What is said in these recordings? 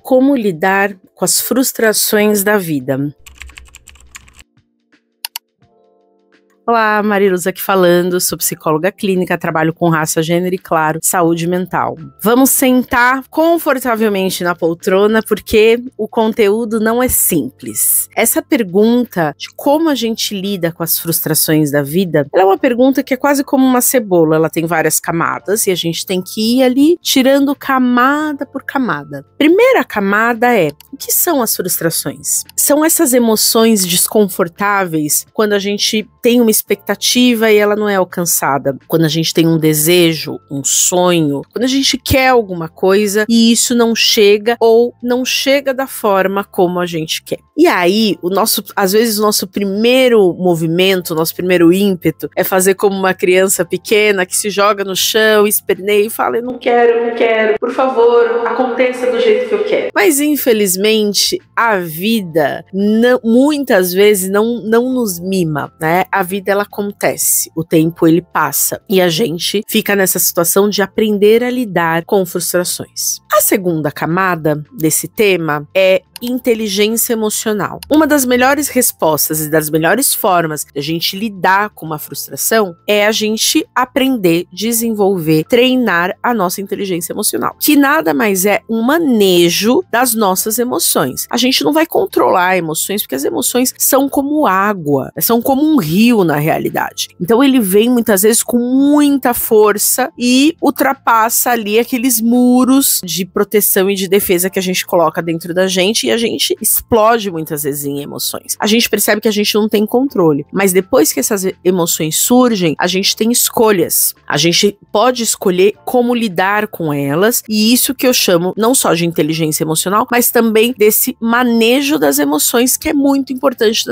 Como lidar com as frustrações da vida. Olá, Mariluza aqui falando, sou psicóloga clínica, trabalho com raça, gênero e, claro, saúde mental. Vamos sentar confortavelmente na poltrona porque o conteúdo não é simples. Essa pergunta de como a gente lida com as frustrações da vida, ela é uma pergunta que é quase como uma cebola, ela tem várias camadas e a gente tem que ir ali tirando camada por camada. Primeira camada é, o que são as frustrações? São essas emoções desconfortáveis quando a gente tem uma expectativa e ela não é alcançada. Quando a gente tem um desejo, um sonho, quando a gente quer alguma coisa e isso não chega ou não chega da forma como a gente quer. E aí, às vezes o nosso primeiro movimento, o nosso primeiro ímpeto é fazer como uma criança pequena que se joga no chão, esperneia e fala, eu não quero, por favor, aconteça do jeito que eu quero. Mas infelizmente, a vida muitas vezes não nos mima, né? A vida ela acontece, o tempo ele passa e a gente fica nessa situação de aprender a lidar com frustrações. A segunda camada desse tema é inteligência emocional. Uma das melhores respostas e das melhores formas de a gente lidar com uma frustração é a gente aprender, desenvolver, treinar a nossa inteligência emocional, que nada mais é um manejo das nossas emoções. A gente não vai controlar emoções porque as emoções são como água, são como um rio na realidade. Então ele vem muitas vezes com muita força e ultrapassa ali aqueles muros de proteção e de defesa que a gente coloca dentro da gente e a gente explode muitas vezes em emoções. A gente percebe que a gente não tem controle, mas depois que essas emoções surgem, a gente tem escolhas. A gente pode escolher como lidar com elas e isso que eu chamo não só de inteligência emocional, mas também desse manejo das emoções que é muito importante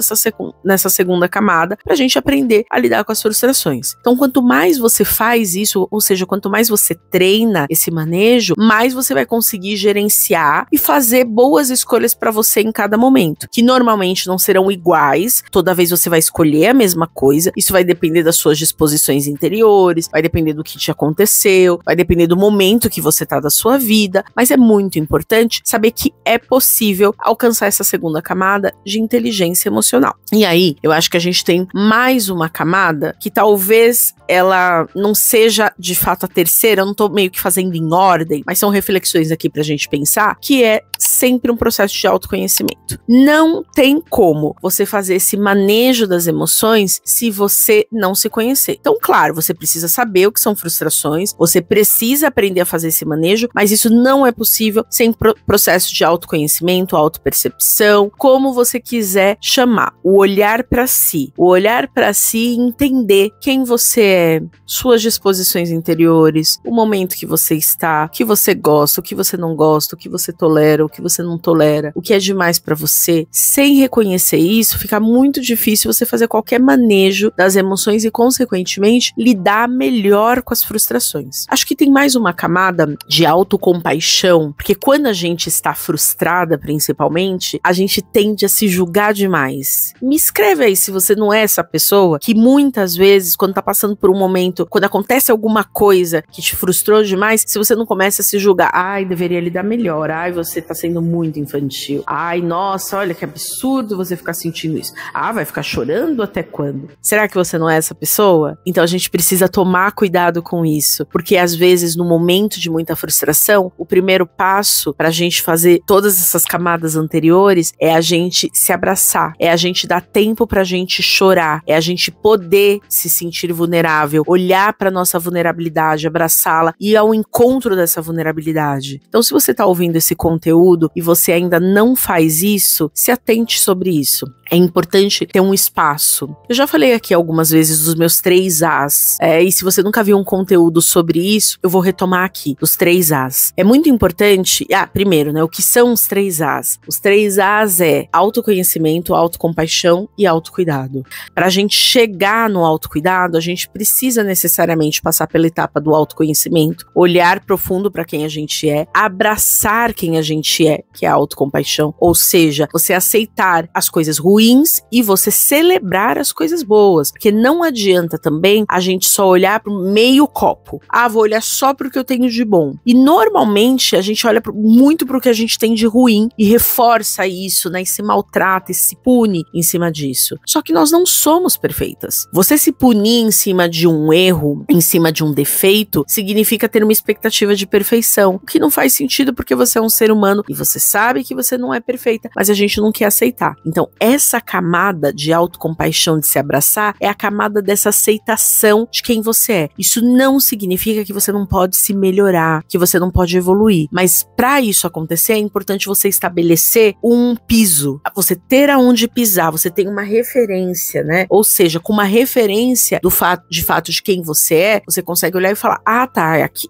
nessa segunda camada pra gente aprender a lidar com as frustrações. Então, quanto mais você faz isso, ou seja, quanto mais você treina esse manejo, mais você vai conseguir gerenciar e fazer boas escolhas para você em cada momento, que normalmente não serão iguais, toda vez você vai escolher a mesma coisa, isso vai depender das suas disposições interiores, vai depender do que te aconteceu, vai depender do momento que você tá da sua vida, mas é muito importante saber que é possível alcançar essa segunda camada de inteligência emocional. E aí, eu acho que a gente tem mais uma camada que talvez ela não seja de fato a terceira, eu não tô meio que fazendo em ordem, mas são reflexões aqui pra gente pensar, que é sempre um processo de autoconhecimento. Não tem como você fazer esse manejo das emoções se você não se conhecer. Então, claro, você precisa saber o que são frustrações, você precisa aprender a fazer esse manejo, mas isso não é possível sem processo de autoconhecimento, autopercepção, como você quiser chamar. O olhar para si. O olhar para si e entender quem você é, suas disposições interiores, o momento que você está, o que você gosta, o que você não gosta, o que você tolera, o que você não tolera, o que é demais pra você. Sem reconhecer isso, fica muito difícil você fazer qualquer manejo das emoções e, consequentemente, lidar melhor com as frustrações. Acho que tem mais uma camada de autocompaixão, porque quando a gente está frustrada, principalmente, a gente tende a se julgar demais. Me escreve aí se você não é essa pessoa que muitas vezes, quando tá passando por um momento, quando acontece alguma coisa que te frustrou demais, se você não começa a se julgar, ai, deveria lidar melhor, ai, você tá sendo muito infantil, ai, nossa, olha que absurdo você ficar sentindo isso, vai ficar chorando até quando? Será que você não é essa pessoa? Então a gente precisa tomar cuidado com isso, porque às vezes no momento de muita frustração, o primeiro passo pra gente fazer todas essas camadas anteriores é a gente se abraçar, é a gente dar tempo pra gente chorar, é a gente poder se sentir vulnerável, olhar pra nossa vulnerabilidade, abraçá-la e ir ao encontro dessa vulnerabilidade. Então, se você tá ouvindo esse conteúdo e você ainda não faz isso, se atente sobre isso. É importante ter um espaço. Eu já falei aqui algumas vezes dos meus 3 As. E se você nunca viu um conteúdo sobre isso, eu vou retomar aqui, os 3 As. É muito importante... primeiro, né? O que são os 3 As? Os 3 As é autoconhecimento, autocompaixão e autocuidado. Pra gente chegar no autocuidado, a gente precisa necessariamente passar pela etapa do autoconhecimento, olhar profundo pra quem a gente é, abraçar quem a gente é, que é a autocompaixão. Ou seja, você aceitar as coisas ruins ruins e você celebrar as coisas boas. Porque não adianta também a gente só olhar pro meio copo. Ah, vou olhar só pro que eu tenho de bom. E normalmente a gente olha muito pro que a gente tem de ruim e reforça isso, né? E se maltrata e se pune em cima disso. Só que nós não somos perfeitas. Você se punir em cima de um erro, em cima de um defeito, significa ter uma expectativa de perfeição, o que não faz sentido porque você é um ser humano e você sabe que você não é perfeita, mas a gente não quer aceitar. Então, essa camada de autocompaixão, de se abraçar, é a camada dessa aceitação de quem você é. Isso não significa que você não pode se melhorar, que você não pode evoluir, mas para isso acontecer, é importante você estabelecer um piso, você ter aonde pisar, você tem uma referência, né? Ou seja, com uma referência do fato de quem você é, você consegue olhar e falar, ah, tá, aqui,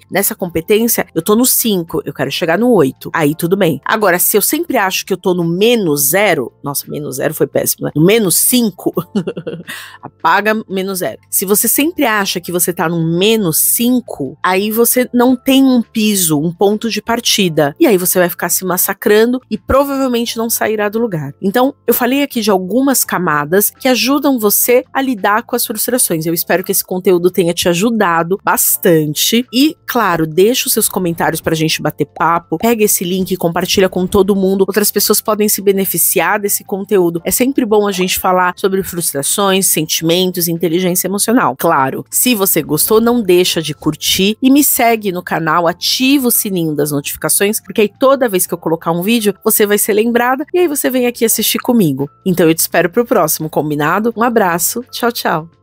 nessa competência, eu tô no 5, eu quero chegar no 8. Aí tudo bem. Agora, se eu sempre acho que eu tô no -0, nossa, -0 foi péssimo, né? No -5, apaga -0. Se você sempre acha que você tá no -5, aí você não tem um piso, um ponto de partida. E aí você vai ficar se massacrando e provavelmente não sairá do lugar. Então, eu falei aqui de algumas camadas que ajudam você a lidar com as frustrações. Eu espero que esse conteúdo tenha te ajudado bastante. E, claro, deixa os seus comentários pra gente bater papo. Pega esse link e compartilha com todo mundo. Outras pessoas podem se beneficiar desse conteúdo. É sempre bom a gente falar sobre frustrações, sentimentos e inteligência emocional. Claro, se você gostou, não deixa de curtir e me segue no canal, ativa o sininho das notificações, porque aí toda vez que eu colocar um vídeo, você vai ser lembrada e aí você vem aqui assistir comigo. Então eu te espero pro próximo, combinado? Um abraço, tchau, tchau.